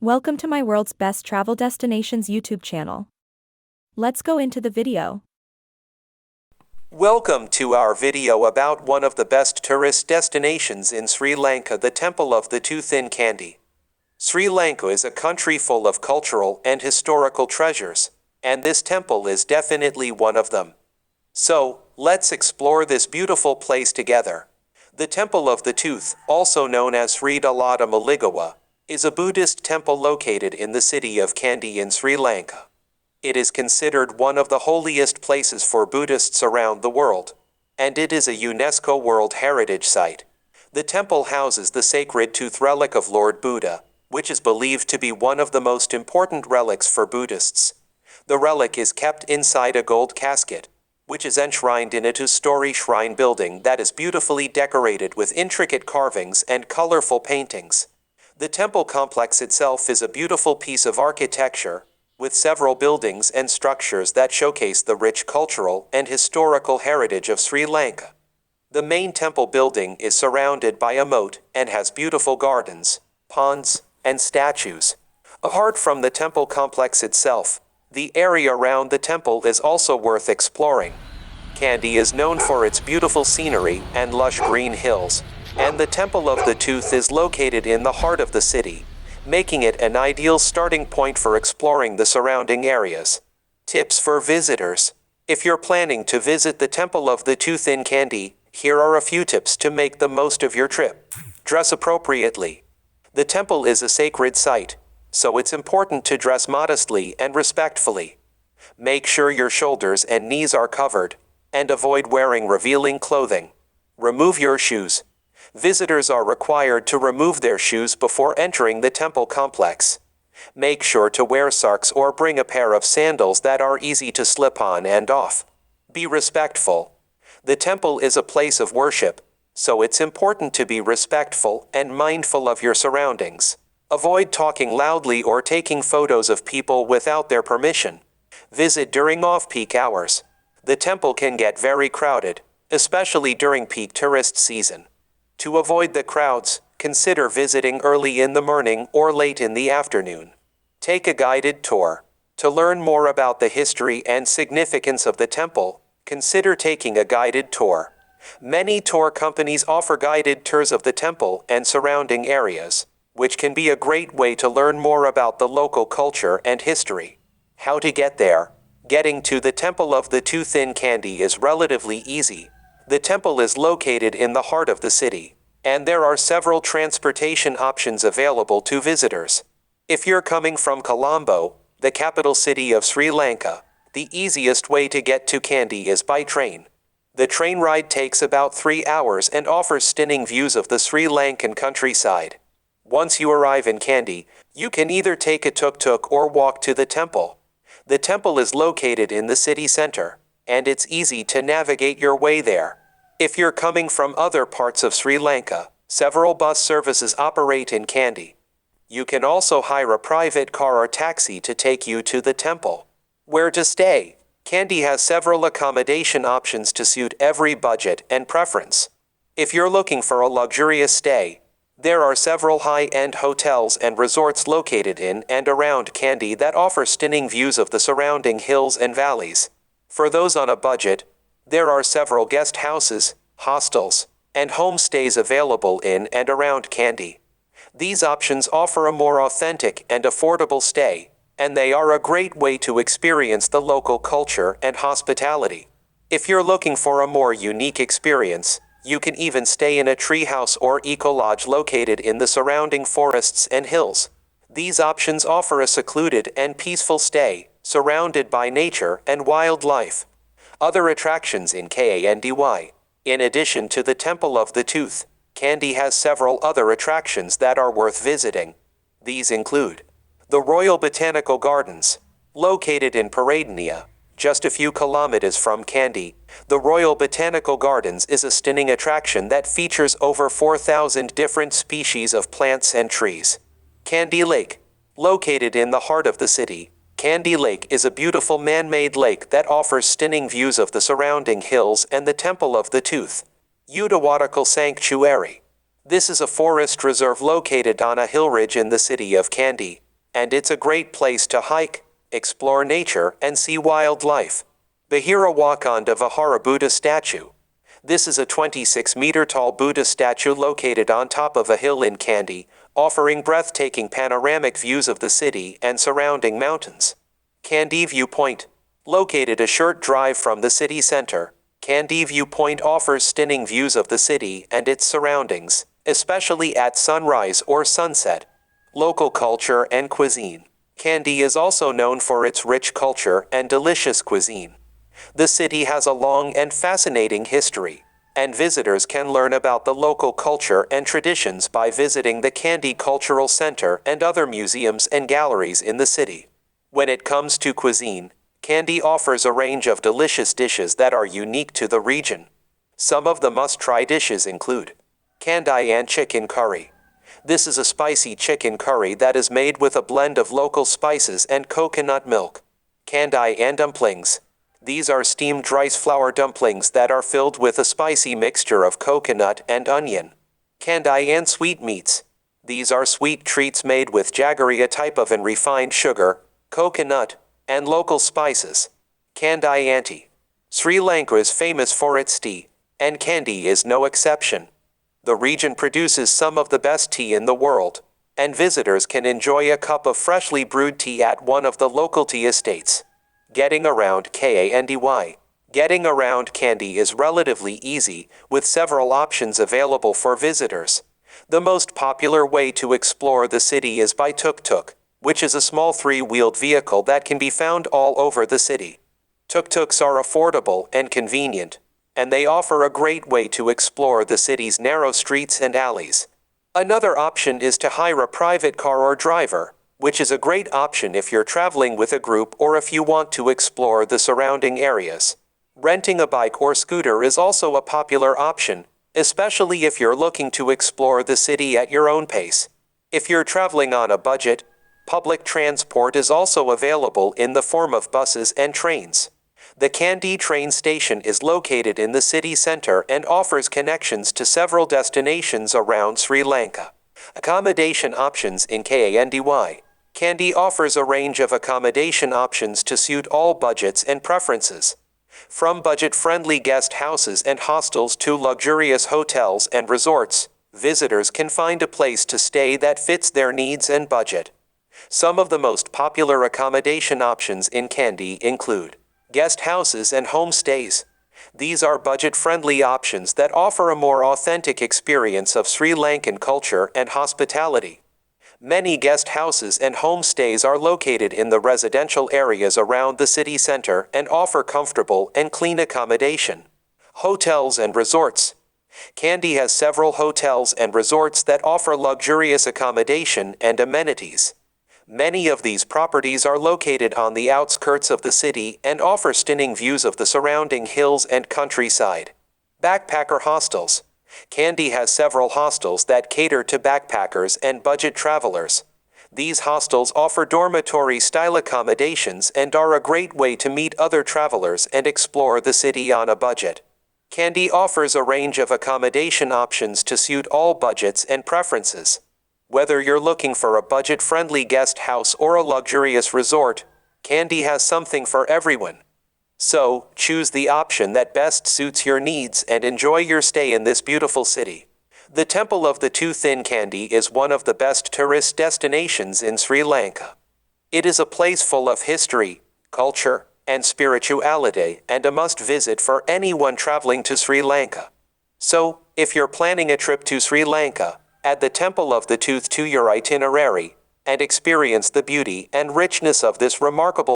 Welcome to my World's Best Travel Destinations YouTube channel. Let's go into the video. Welcome to our video about one of the best tourist destinations in Sri Lanka, the Temple of the Tooth in Kandy. Sri Lanka is a country full of cultural and historical treasures, and this temple is definitely one of them. So, let's explore this beautiful place together. The Temple of the Tooth, also known as Sri Dalada Maligawa, is a Buddhist temple located in the city of Kandy in Sri Lanka. It is considered one of the holiest places for Buddhists around the world, and it is a UNESCO World Heritage Site. The temple houses the sacred tooth relic of Lord Buddha, which is believed to be one of the most important relics for Buddhists. The relic is kept inside a gold casket, which is enshrined in a two-story shrine building that is beautifully decorated with intricate carvings and colorful paintings. The temple complex itself is a beautiful piece of architecture, with several buildings and structures that showcase the rich cultural and historical heritage of Sri Lanka. The main temple building is surrounded by a moat and has beautiful gardens, ponds, and statues. Apart from the temple complex itself, the area around the temple is also worth exploring. Kandy is known for its beautiful scenery and lush green hills, and the Temple of the Tooth is located in the heart of the city, making it an ideal starting point for exploring the surrounding areas. Tips for visitors. If you're planning to visit the Temple of the Tooth in Kandy, here are a few tips to make the most of your trip. Dress appropriately. The temple is a sacred site, so it's important to dress modestly and respectfully. Make sure your shoulders and knees are covered, and avoid wearing revealing clothing. Remove your shoes. Visitors are required to remove their shoes before entering the temple complex. Make sure to wear socks or bring a pair of sandals that are easy to slip on and off. Be respectful. The temple is a place of worship, so it's important to be respectful and mindful of your surroundings. Avoid talking loudly or taking photos of people without their permission. Visit during off-peak hours. The temple can get very crowded, especially during peak tourist season. To avoid the crowds, consider visiting early in the morning or late in the afternoon. Take a guided tour. To learn more about the history and significance of the temple, consider taking a guided tour. Many tour companies offer guided tours of the temple and surrounding areas, which can be a great way to learn more about the local culture and history. How to get there? Getting to the Temple of the Tooth in Kandy is relatively easy. The temple is located in the heart of the city, and there are several transportation options available to visitors. If you're coming from Colombo, the capital city of Sri Lanka, the easiest way to get to Kandy is by train. The train ride takes about 3 hours and offers stunning views of the Sri Lankan countryside. Once you arrive in Kandy, you can either take a tuk-tuk or walk to the temple. The temple is located in the city center, and it's easy to navigate your way there. If you're coming from other parts of Sri Lanka, several bus services operate in Kandy. You can also hire a private car or taxi to take you to the temple. Where to stay? Kandy has several accommodation options to suit every budget and preference. If you're looking for a luxurious stay, there are several high-end hotels and resorts located in and around Kandy that offer stunning views of the surrounding hills and valleys. For those on a budget, there are several guest houses, hostels, and homestays available in and around Kandy. These options offer a more authentic and affordable stay, and they are a great way to experience the local culture and hospitality. If you're looking for a more unique experience, you can even stay in a treehouse or eco-lodge located in the surrounding forests and hills. These options offer a secluded and peaceful stay, surrounded by nature and wildlife. Other attractions in Kandy. In addition to the Temple of the Tooth, Kandy has several other attractions that are worth visiting. These include the Royal Botanical Gardens. Located in Paradania, just a few kilometers from Kandy, the Royal Botanical Gardens is a stunning attraction that features over 4,000 different species of plants and trees. Kandy Lake. Located in the heart of the city, Kandy Lake is a beautiful man-made lake that offers stunning views of the surrounding hills and the Temple of the Tooth. Udawattakal Sanctuary. This is a forest reserve located on a hill ridge in the city of Kandy, and it's a great place to hike, explore nature, and see wildlife. Bahirawakonda Vihara Buddha Statue. This is a 26-meter-tall Buddha statue located on top of a hill in Kandy, offering breathtaking panoramic views of the city and surrounding mountains. Kandy Viewpoint. Located a short drive from the city center, Kandy Viewpoint offers stunning views of the city and its surroundings, especially at sunrise or sunset. Local culture and cuisine. Kandy is also known for its rich culture and delicious cuisine. The city has a long and fascinating history, and visitors can learn about the local culture and traditions by visiting the Kandy Cultural Center and other museums and galleries in the city. When it comes to cuisine, Kandy offers a range of delicious dishes that are unique to the region. Some of the must-try dishes include Kandayan chicken curry. This is a spicy chicken curry that is made with a blend of local spices and coconut milk. Kandayan dumplings. These are steamed rice flour dumplings that are filled with a spicy mixture of coconut and onion. Kandayan sweetmeats. These are sweet treats made with jaggery, a type of refined sugar, coconut, and local spices. Kandayan tea. Sri Lanka is famous for its tea, and Kandy is no exception. The region produces some of the best tea in the world, and visitors can enjoy a cup of freshly brewed tea at one of the local tea estates. Getting around Kandy. Getting around Kandy is relatively easy, with several options available for visitors. The most popular way to explore the city is by tuk-tuk, which is a small three-wheeled vehicle that can be found all over the city. Tuk-tuks are affordable and convenient, and they offer a great way to explore the city's narrow streets and alleys. Another option is to hire a private car or driver, which is a great option if you're traveling with a group or if you want to explore the surrounding areas. Renting a bike or scooter is also a popular option, especially if you're looking to explore the city at your own pace. If you're traveling on a budget, public transport is also available in the form of buses and trains. The Kandy train station is located in the city center and offers connections to several destinations around Sri Lanka. Accommodation options in Kandy. Kandy offers a range of accommodation options to suit all budgets and preferences. From budget-friendly guest houses and hostels to luxurious hotels and resorts, visitors can find a place to stay that fits their needs and budget. Some of the most popular accommodation options in Kandy include guest houses and homestays. These are budget-friendly options that offer a more authentic experience of Sri Lankan culture and hospitality. Many guest houses and homestays are located in the residential areas around the city center and offer comfortable and clean accommodation. Hotels and resorts. Kandy has several hotels and resorts that offer luxurious accommodation and amenities. Many of these properties are located on the outskirts of the city and offer stunning views of the surrounding hills and countryside. Backpacker hostels. Kandy has several hostels that cater to backpackers and budget travelers. These hostels offer dormitory-style accommodations and are a great way to meet other travelers and explore the city on a budget. Kandy offers a range of accommodation options to suit all budgets and preferences. Whether you're looking for a budget-friendly guest house or a luxurious resort, Kandy has something for everyone. So, choose the option that best suits your needs and enjoy your stay in this beautiful city. The Temple of the Tooth in Kandy is one of the best tourist destinations in Sri Lanka. It is a place full of history, culture, and spirituality, and a must-visit for anyone traveling to Sri Lanka. So, if you're planning a trip to Sri Lanka, add the Temple of the Tooth to your itinerary, and experience the beauty and richness of this remarkable